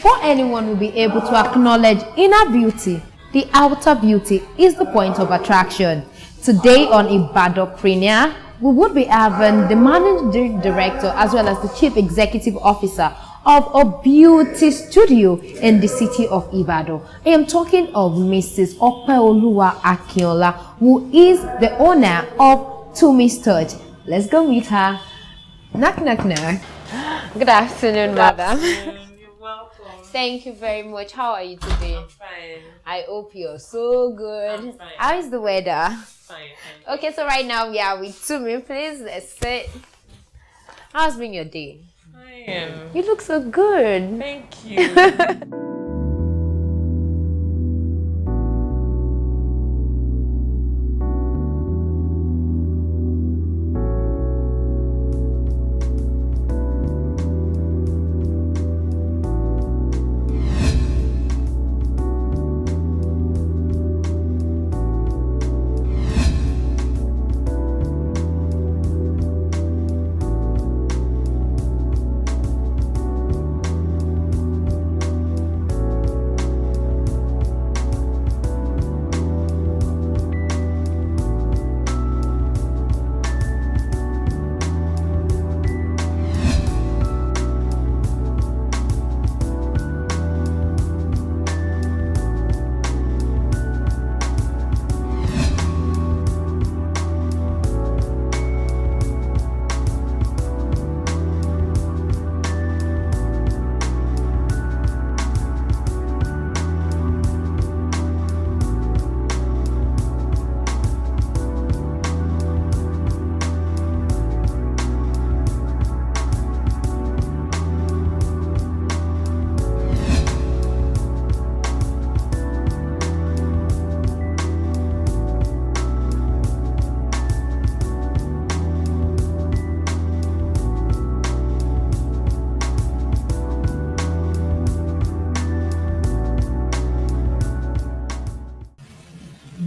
before anyone will be able to acknowledge inner beauty, the outer beauty is the point of attraction. Today on ThePreneur, we would be having the managing director as well as the chief executive officer of a beauty studio in the city of Ibadan. I am talking of Mrs. Oreoluwa Akinola, who is the owner of Tumi's Touch. Let's go meet her. Knock, knock, knock. Good afternoon, madam. You're welcome. Thank you very much. How are you today? I'm fine. I hope you're so good. I'm fine. How is the weather? Fine. Okay, so right now we are with Tumi. Please, let's sit. How's been your day? Fine. You look so good. Thank you.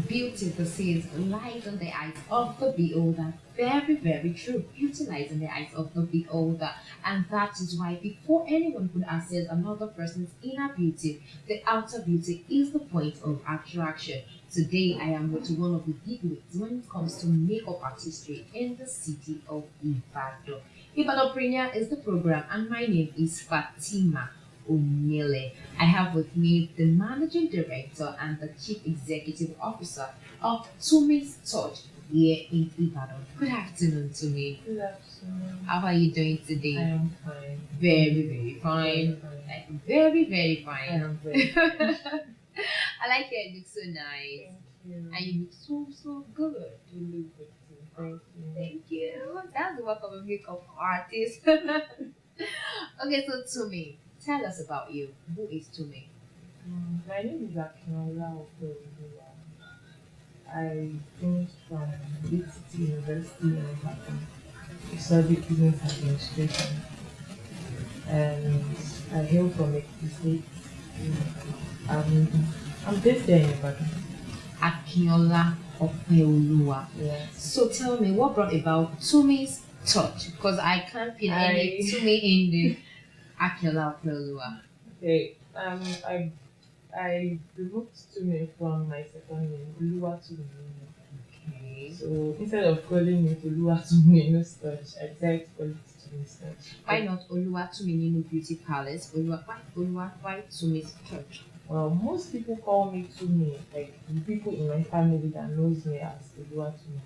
Beauty perceives light on the eyes of the beholder. Very, very true. Beauty lies in the eyes of the beholder. And that is why before anyone could assess another person's inner beauty, the outer beauty is the point of attraction. Today, I am with one of the bigwigs when it comes to makeup artistry in the city of Ibadan. ThePreneur is the program, and my name is Fatima Onyele. I have with me the managing director and the chief executive officer of Tumi's Touch here in Ibadan. Good afternoon, Tumi. Good afternoon. How are you doing today? I am fine. Very, very fine. Like very, very I fine. am very fine. I like it. You look so nice. Thank you. And you look so, so good. You look good too. Thank you. Thank you. That's the work of a makeup artist. Okay, so Tumi, tell us about you. Who is Tumi? My name is Akinola. I finished from Big City University in Ibadan. I studied business administration, and I hail from Ekiti State. I'm based there in Ibadan. Akinola Oreoluwa. Yes. So tell me, what brought about Tumi's Touch? Because I can't pin any Tumi in the Akinola Oreoluwa. Okay. I removed Tume from my second name, Oluwa to Okay. So instead of calling it Oluwa to Touch, I decided to call it Tumi's Touch. Why not Oluwa Tumininu Beauty Palace? Why Tumi's Touch? Well, most people call me Tumi, like the people in my family that knows me as Oluwa Tumi.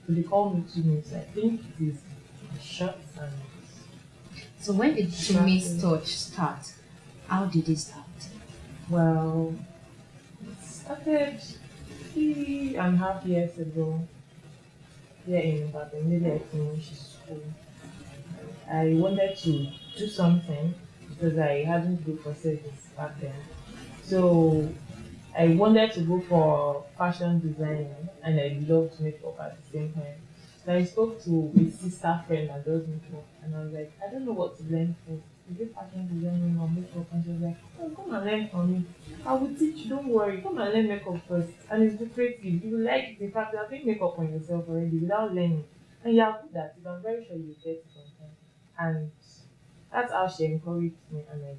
So they call me Tumi, so I think it is short and. So when did Tumi's Touch start? How did it start? Well, it started 3.5 years ago here in Ibadan. Maybe I finished school. I wanted to do something because I hadn't go for service back then. So I wanted to go for fashion designing, and I loved makeup at the same time. So I spoke to a sister friend that does makeup, and I was like, I don't know what to learn first. Is it fashion designing or makeup? And she was like, oh, come and learn from me. I will teach you, don't worry. Come and learn makeup first. And it's lucrative. You will like it. In fact, you are doing makeup on yourself already without learning. And you are good at it. I'm very sure you get it on time. And that's how she encouraged me, and I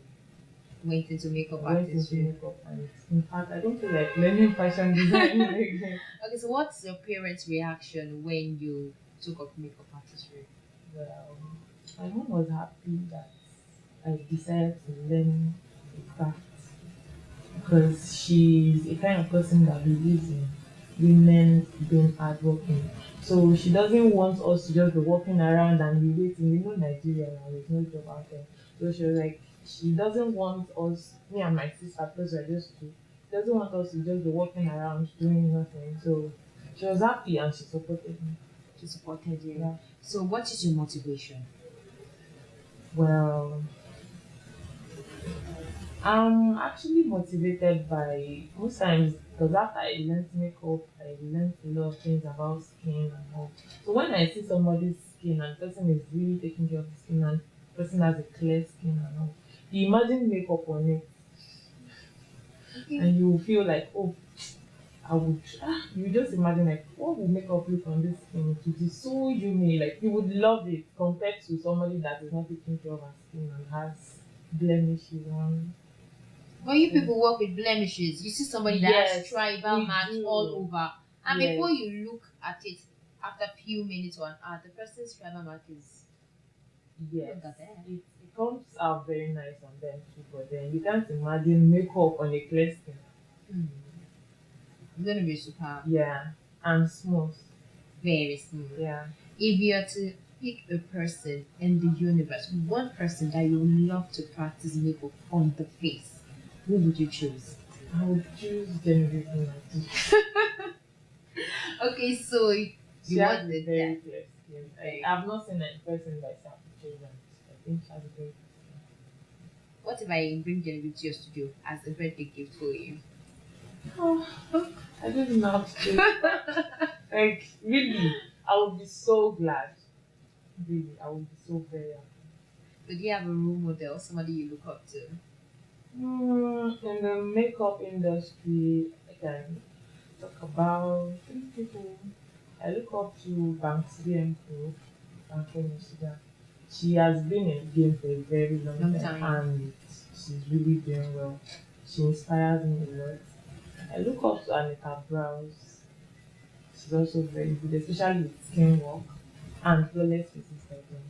went into makeup I went into artistry. makeup, and in fact, I don't feel like learning fashion design again. Okay, so what's your parents' reaction when you took up makeup artistry? Well, my mom was happy that I decided to learn a craft because she's a kind of person that believes in women being hardworking. So she doesn't want us to just be walking around and be waiting. You know, Nigeria now, there's no job out there. So she was like, she doesn't want us, me and my sister, because we're just two, she doesn't want us to just be walking around doing nothing. So she was happy and she supported me. She supported you. Yeah. So what is your motivation? Well, I'm actually motivated by most times because after I learned makeup, I learned a lot of things about skin and all. So when I see somebody's skin and the person is really taking care of the skin and the person has a clear skin and all, you imagine makeup on it and you feel like, oh, I would, you just imagine like, what would makeup look on this skin? It would be so unique, like you would love it compared to somebody that is not taking care of her skin and has blemishes on. When you people work with blemishes, you see somebody that has Yes, tribal we marks do. all over, and Yes. before you look at it, after a few minutes or an hour, the person's tribal mark is Yes, look at that. it comes out very nice on them too, but then you can't imagine makeup on a clear skin. It's gonna be superb, Yeah, and smooth. very smooth. Yeah, If you are to pick a person in the universe, one person that you would love to practice makeup on the face, who would you choose? I would choose Genevieve Nnaji. Okay, so you She has want a the very that. clear skin. I've not seen her in person, but I have pictures and I think she has a very clear What if I bring Genevieve to your studio as a birthday gift for you? skin. Oh, I don't know how to do it. Like, really, I would be so glad. Really, I would be so very happy. So do you have a role model, somebody you look up to? In the makeup industry, I can talk about three people. I look up to Banks Banks. She has been in the game for a very long time and she's really doing well. She inspires me a lot. I look up to Anita Browse. She's also very good, especially with skin work and flawless faces like them.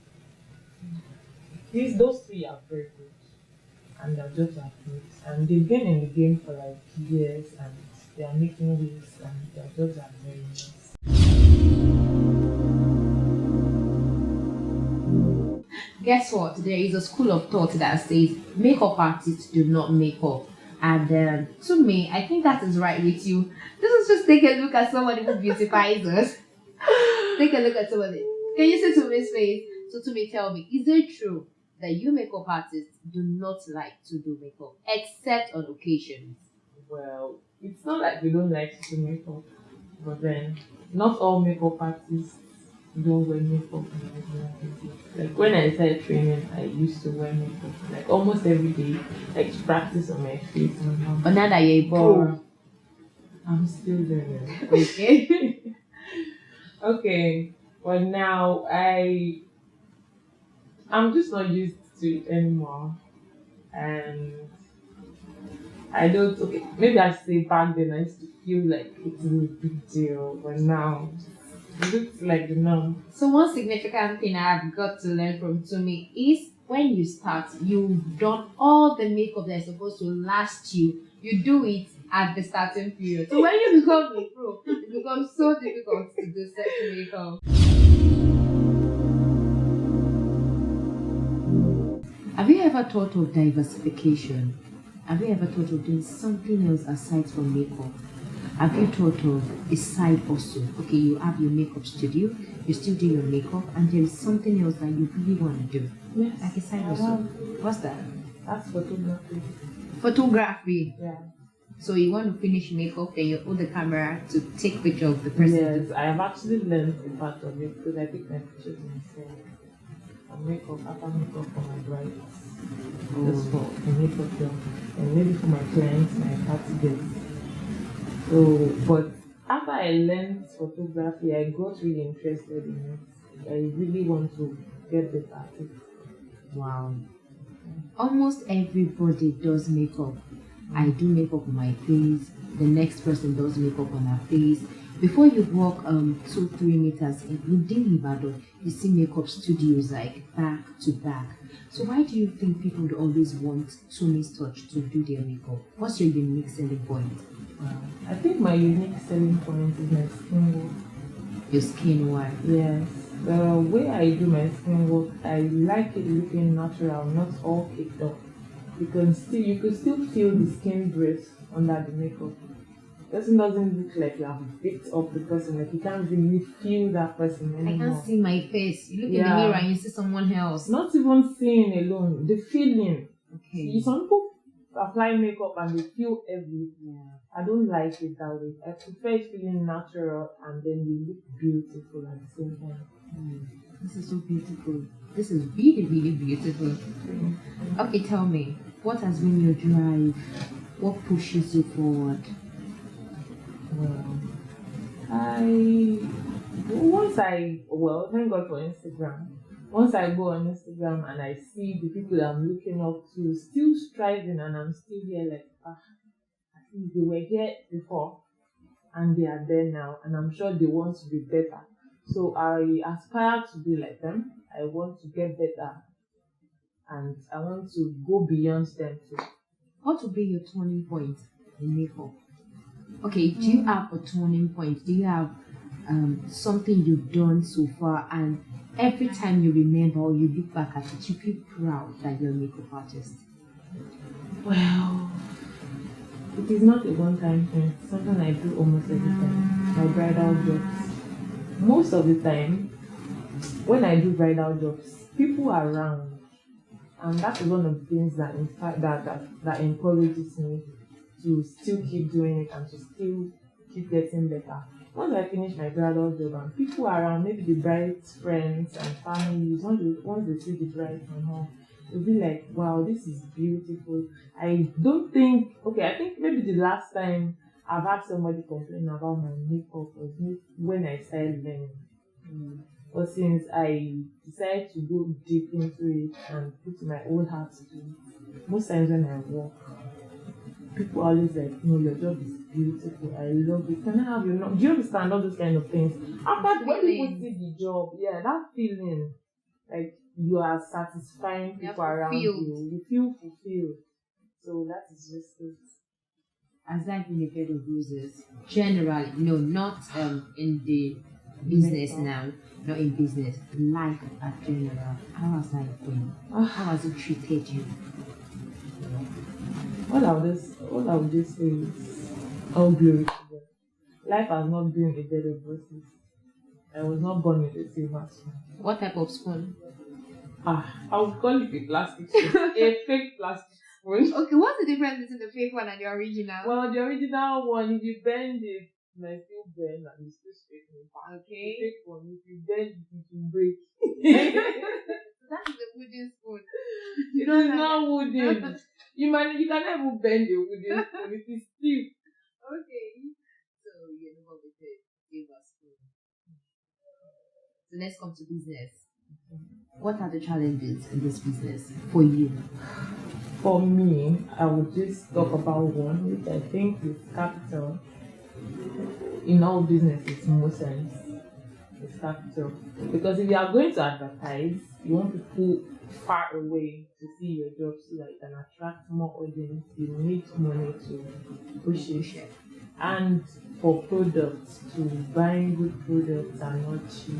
Those three are very good and they're just like me. And they've been in the game for like years and they are making waves and they're just like very nice. Guess what? There is a school of thought that says makeup artists do not make up. And to me, I think that is right with you. Let's just take a look at somebody who beautifies us. Take a look at somebody. Can you see to Miss face? So to me, tell me, is it true that you makeup artists do not like to do makeup except on occasions? Well, it's not like we don't like to do makeup, but then not all makeup artists don't wear makeup on a regular basis. Like when I started training, I used to wear makeup like almost every day, like to practice on my face and all. But now that you're a pro, I'm still doing it. okay. Okay, but now I'm just not used to it anymore, and I don't. Okay, maybe I say back then I used to feel like it's a big deal, but now it looks like the norm. So one significant thing I've got to learn from Tumi is when you start, you've done all the makeup that's supposed to last you. You do it at the starting period. So when you become a pro, it becomes so difficult to do such makeup. Have you ever thought of diversification? Have you ever thought of doing something else aside from makeup? Have you thought of a side also? Okay, you have your makeup studio, you still do your makeup, and there is something else that you really want to do. Yes, Like a side also. What's that? That's photography. Photography. Yeah. So you want to finish makeup, then you hold the camera to take picture of the person. Yes, I have actually learned a part of it because I take my pictures myself. After makeup for my brides. Just for a makeup job. And maybe for my clients, my party guests. So, but after I learned photography, I got really interested in it. I really want to get better at it. Wow. Almost everybody does makeup. I do makeup on my face. The next person does makeup on her face. Before you walk 2-3 meters within Ibadan, you see makeup studios like back to back. So why do you think people would always want Tumi's touch to do their makeup? What's your unique selling point? I think my unique selling point is my skin work. Your skin, why? Yes. The way I do my skin work, I like it looking natural, not all caked up. You could still feel the skin breath under the makeup. The person doesn't look like you have baked up the person, like you can't really feel that person anymore. I can't see my face. You look in the mirror and you see someone else. Not even seeing alone, the feeling. Okay. Some people apply makeup and they feel everything. Yeah. I don't like it that way. I prefer it feeling natural and then you look beautiful at the same time. This is so beautiful. This is really, really beautiful. Okay, tell me, what has been your drive? What pushes you forward? Well, thank God for Instagram. Once I go on Instagram and I see the people that I'm looking up to still striving and I'm still here like, I think they were here before and they are there now and I'm sure they want to be better. So I aspire to be like them. I want to get better and I want to go beyond them too. What would be your turning point in makeup? Okay, do you have a turning point? Do you have something you've done so far and every time you remember or you look back at it, you feel proud that you're a makeup artist? Well, it is not a one-time thing. It's something I do almost every time. My bridal jobs. Most of the time, when I do bridal jobs, people are around. And that is one of the things that that encourages me to still keep doing it and to still keep getting better. Once I finish my bridal job and people are around, maybe the bride's friends and families, once they see the bride and all, they'll be like, wow, this is beautiful. I think maybe the last time I've had somebody complain about my makeup was when I started learning. But since I decided to go deep into it and put my whole heart to it, most times when I walk, people are always like, no, your job is beautiful. I love it. Can I have your number? Do you understand all those kind of things? After when people see the job, that feeling, like you are satisfying people around you. You feel fulfilled. So that is just it. Has that been a bed of roses? Generally, no, not in the business now, not in business, life at general. How has life been? How has it treated you? All I would just say is all glory to God. Life has not been a bed of roses. I was not born with a silver spoon. What type of spoon? I would call it a plastic spoon. A fake plastic spoon. Okay, what's the difference between the fake one and the original? Well, the original one, if you bend it, it might still bend and it's still straight in back. Okay. The fake one, if you bend it, it will break. That is a wooden spoon. It is not wooden. You can never bend a wooden spoon. It is stiff. Okay. So you know with the silver spoon. So let's come to business. What are the challenges in this business for you? For me, I would just talk about one, which I think is capital. In all businesses, most times, it's capital. Because if you are going to advertise, you want people far away to see your job so that you can attract more audience. You need money to push it. And for products, to buying good products are not cheap.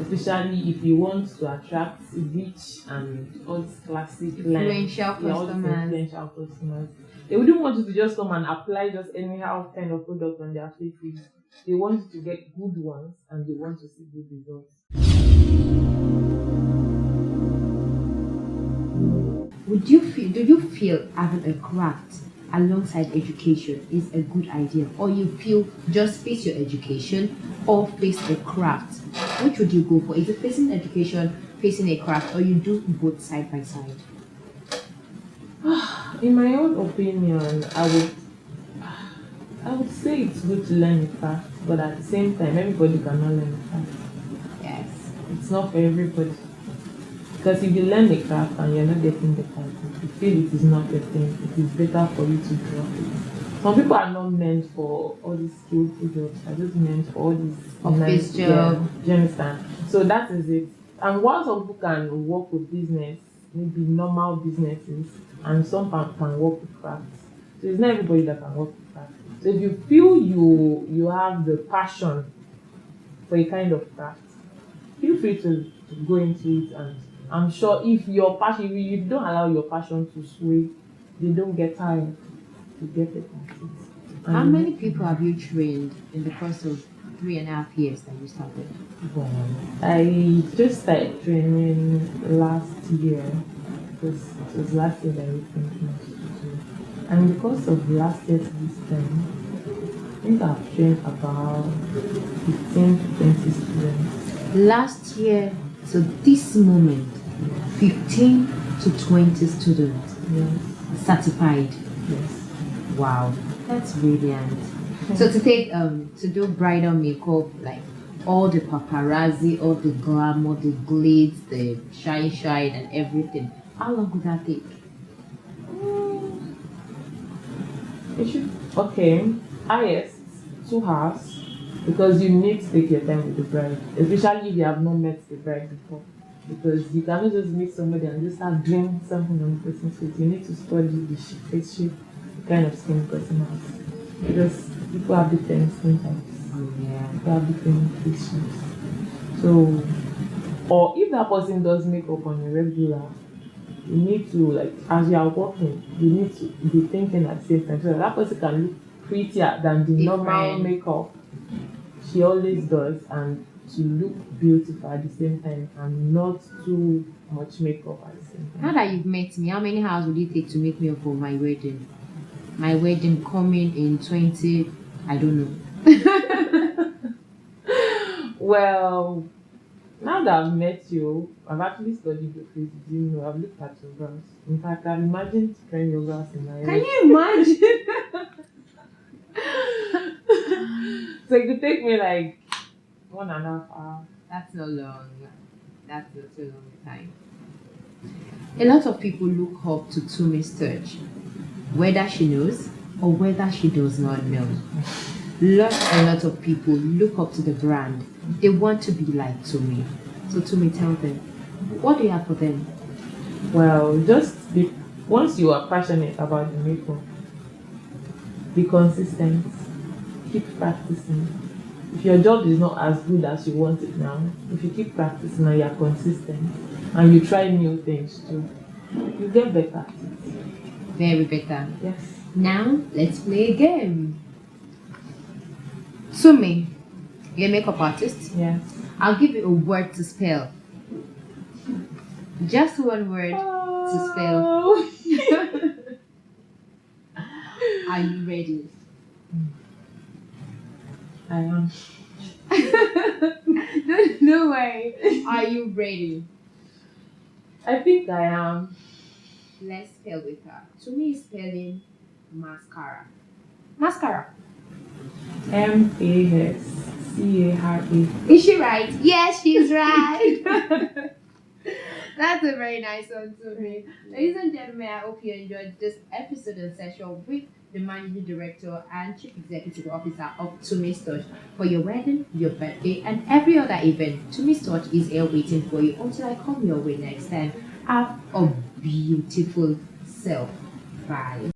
Especially if you want to attract rich and all these classic influential customers. They wouldn't want you to just come and apply just anyhow kind of product on their faces. They want you to get good ones and they want to see good results. Do you feel having a craft alongside education is a good idea, or you feel just face your education or face a craft? Which would you go for? Is it facing education, facing a craft, or you do both side by side? In my own opinion, I would say it's good to learn it fast, but at the same time, everybody cannot learn it fast. Yes. It's not for everybody. Because if you learn the craft and you're not getting the title, you feel it is not your thing, it is better for you to drop it. Some people are not meant for all these skillful jobs, are just meant for all these Office job. Yeah, do you understand? So that is it. And while some people can work with business, maybe normal businesses, and some can work with crafts. So it's not everybody that can work with crafts. So if you feel you have the passion for a kind of craft, feel free to go into it, and I'm sure if your passion, if you don't allow your passion to sway, they don't get tired to get it at it. How many people have you trained in the course of 3.5 years that you started? Well, I just started training last year, because it was last year that we finished. And in the course of last year to this time, I think I've trained about 15 to 20 students. Last year to this moment, 15 to 20 students Yes. certified. Yes. Wow, that's brilliant. So to take to do bridal makeup, like all the paparazzi, all the glamour, the glitz, the shine and everything, how long would that take? It should, okay, highest 2 hours, because you need to take your time with the bride, especially if you have not met the bride before. Because you cannot just meet somebody and just start doing something on the person's face. You need to study the face shape, the kind of skin the person has. Because people have different skin types. Oh yeah. People have different face shapes. So, or if that person does makeup on a regular, you need to, like, as you are working, you need to be thinking at the same time, so that person can look prettier than the normal makeup she always does, and to look beautiful at the same time and not too much makeup at the same time. Now that you've met me, how many hours would it take to make me up for my wedding? My wedding coming in 20, I don't know. Well, now that I've met you, I've actually studied your face. Do you know? I've looked at your brows. In fact, I've imagined trying your brows in my head. Can you imagine? So it could take me like 1.5 hours. That's not long. That's not too long a time. A lot of people look up to Tumi's touch, whether she knows or whether she does not know. A lot of people look up to the brand. They want to be like Tumi. So Tumi, tell them, what do you have for them? Well, just be, once you are passionate about the makeup, be consistent. Keep practicing. If your job is not as good as you want it now, if you keep practicing and you are consistent and you try new things too, you get better. Very better. Yes. Now let's play a game. Tumi, you're a makeup artist. Yes. I'll give you a word to spell. Just one word to spell. Are you ready? I am. No way. Are you ready? I think I am. Let's spell with her. Tumi is spelling mascara. Mascara. MASCARA. Is she right? Yes, she's right. That's a very nice one, Tumi. Ladies and gentlemen, I hope you enjoyed this episode and session with the Managing Director and Chief Executive Officer of Tumi's Touch. For your wedding, your birthday, and every other event, Tumi's Touch is here waiting for you until I come your way next time. Have a beautiful self. Bye.